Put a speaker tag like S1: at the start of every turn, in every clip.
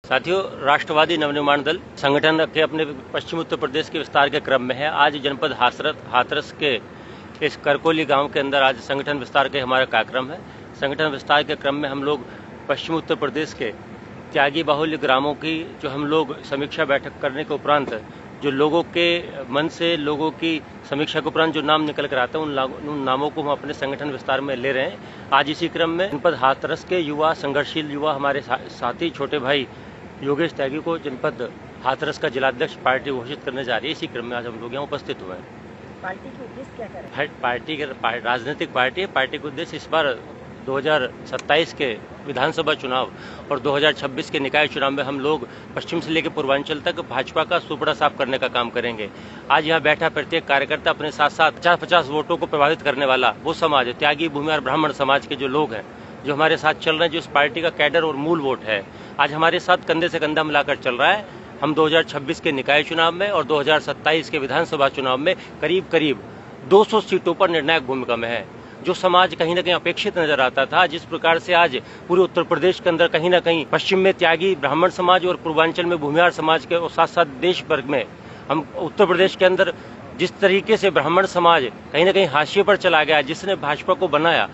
S1: साथियों, राष्ट्रवादी नवनिर्माण दल संगठन के अपने पश्चिम उत्तर प्रदेश के विस्तार के क्रम में है। आज जनपद हाथरस के इस करकोली गांव के अंदर आज संगठन विस्तार के हमारा कार्यक्रम है। संगठन विस्तार के क्रम में हम लोग पश्चिम उत्तर प्रदेश के त्यागी बाहुल्य ग्रामों की जो हम लोग समीक्षा बैठक करने के उपरांत जो लोगों के मन से लोगों की समीक्षा के उपरांत जो नाम निकल कर आते हैं उन नामों को हम अपने संगठन विस्तार में ले रहे हैं। आज इसी क्रम में जनपद हाथरस के युवा संघर्षशील युवा हमारे साथी छोटे भाई योगेश त्यागी को जनपद हाथरस का जिलाध्यक्ष पार्टी घोषित करने जा रही है। इसी क्रम में आज हम लोग यहाँ उपस्थित हुए हैं।
S2: पार्टी के उद्देश्य क्या कर
S1: पार्टी के राजनीतिक पार्टी है। पार्टी का उद्देश्य इस बार 2027 के विधानसभा चुनाव और 2026 के निकाय चुनाव में हम लोग पश्चिम से लेकर पूर्वांचल तक भाजपा का सुपड़ा साफ करने का काम करेंगे। आज यहाँ बैठा प्रत्येक कार्यकर्ता अपने साथ साथ 50-50 वोटों को प्रभावित करने वाला वो समाज त्यागी भूमिहार ब्राह्मण समाज के जो लोग हैं जो हमारे साथ चल रहे हैं, जो इस पार्टी का कैडर और मूल वोट है, आज हमारे साथ कंधे से कंधा मिलाकर चल रहा है। हम 2026 के निकाय चुनाव में और 2027 के विधानसभा चुनाव में करीब 200 सीटों पर निर्णायक भूमिका में है। जो समाज कहीं ना कहीं अपेक्षित नजर आता था, जिस प्रकार से आज पूरे उत्तर प्रदेश के अंदर कहीं ना कहीं पश्चिम में त्यागी ब्राह्मण समाज और पूर्वांचल में भूमिहार समाज के और साथ साथ देश भर में हम उत्तर प्रदेश के अंदर जिस तरीके से ब्राह्मण समाज कहीं ना कहीं हाशिए पर चला गया, जिसने भाजपा को बनाया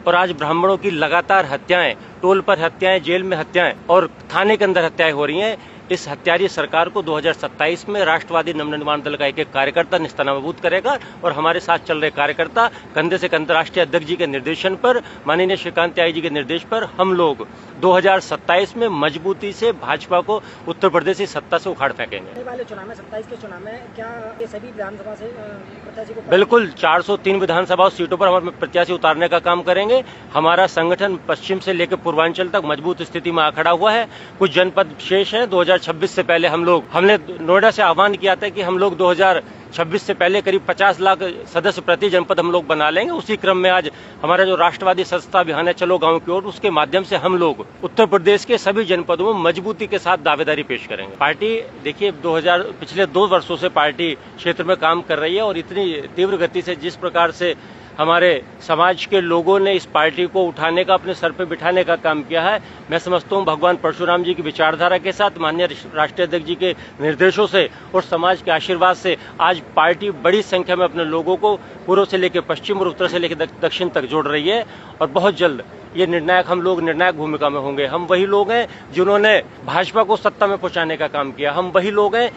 S1: और आज ब्राह्मणों की लगातार हत्याएं, टोल पर हत्याएं, जेल में हत्याएं और थाने के अंदर हत्याएं हो रही हैं। इस हत्यारी सरकार को 2027 में राष्ट्रवादी नवनिर्माण दल का एक कार्यकर्ता निस्तानाबूद करेगा और हमारे साथ चल रहे कार्यकर्ता कंधे से कंधा राष्ट्रीय अध्यक्ष जी के निर्देशन पर, माननीय श्रीकांत त्यागी जी के निर्देश पर हम लोग 2027 में मजबूती से भाजपा को उत्तर प्रदेश की सत्ता से उखाड़ फेंकेंगे।
S2: आने वाले चुनाव में 27 के चुनाव में क्या ये सभी विधानसभा से प्रत्याशी को
S1: बिल्कुल 403 विधानसभा सीटों पर हम प्रत्याशी उतारने का काम करेंगे। हमारा संगठन पश्चिम से लेकर पूर्वांचल तक मजबूत स्थिति में आ खड़ा हुआ है। कुछ जनपद शेष है। 2026 से पहले हमने नोएडा से आह्वान किया था कि हम लोग 2026 से पहले करीब 50 लाख सदस्य प्रति जनपद हम लोग बना लेंगे। उसी क्रम में आज हमारा जो राष्ट्रवादी सदस्यता अभियान है चलो गांव की ओर, उसके माध्यम से हम लोग उत्तर प्रदेश के सभी जनपदों में मजबूती के साथ दावेदारी पेश करेंगे। पार्टी देखिए पिछले 2 वर्षों से पार्टी क्षेत्र में काम कर रही है और इतनी तीव्र गति से जिस प्रकार से हमारे समाज के लोगों ने इस पार्टी को उठाने का, अपने सर पे बिठाने का काम किया है। मैं समझता हूँ भगवान परशुराम जी की विचारधारा के साथ, माननीय राष्ट्रीय अध्यक्ष जी के निर्देशों से और समाज के आशीर्वाद से आज पार्टी बड़ी संख्या में अपने लोगों को पूर्व से लेकर पश्चिम और उत्तर से लेकर दक्षिण तक जोड़ रही है और बहुत जल्द ये हम लोग निर्णायक भूमिका में होंगे। हम वही लोग हैं जिन्होंने भाजपा को सत्ता में पहुंचाने का काम किया। हम वही लोग हैं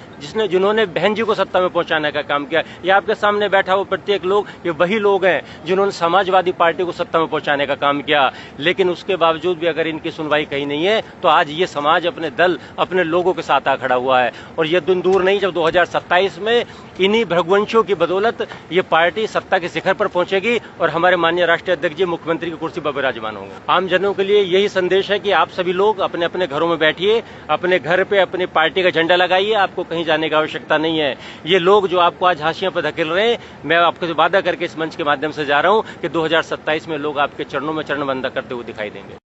S1: जिन्होंने बहन जी को सत्ता में पहुंचाने का काम किया। ये आपके सामने बैठा हुआ प्रत्येक लोग, ये वही लोग हैं जिन्होंने समाजवादी पार्टी को सत्ता में पहुंचाने का काम किया। लेकिन उसके बावजूद भी अगर इनकी सुनवाई कहीं नहीं है तो आज ये समाज अपने दल, अपने लोगों के साथ आ खड़ा हुआ है और ये दिन दूर नहीं जब 2027 में इन्हीं भ्रघुवंशियों की बदौलत ये पार्टी सत्ता के शिखर पर पहुंचेगी और हमारे माननीय राष्ट्रीय अध्यक्ष जी मुख्यमंत्री की कुर्सी पर विराजमान होंगे। आम जनों के लिए यही संदेश है कि आप सभी लोग अपने अपने घरों में बैठिए, अपने घर पे अपनी पार्टी का झंडा लगाइए। आपको कहीं जाने की आवश्यकता नहीं है। ये लोग जो आपको आज हाशिया पर धकेल रहे हैं, मैं आपको वादा करके इस मंच के माध्यम से जा रहा हूं कि 2027 में लोग आपके चरणों में चरण वंदना करते हुए दिखाई देंगे।